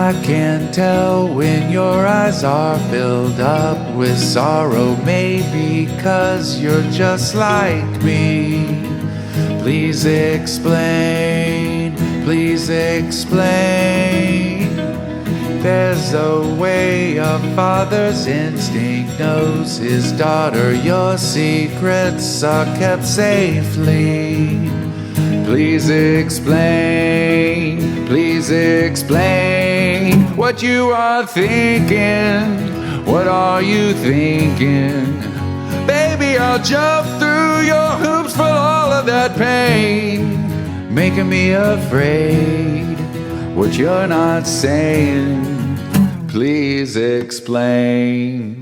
I can tell when your eyes are filled up with sorrow. Maybe 'cause you're just like me. Please explain, please explain. There's a way a father's instinct knows his daughter. Your secrets are kept safely. Please explain, please explain what you are thinking. What are you thinking? Baby, I'll jump through your hoops for all of that pain, making me afraid what you're not saying. Please explain.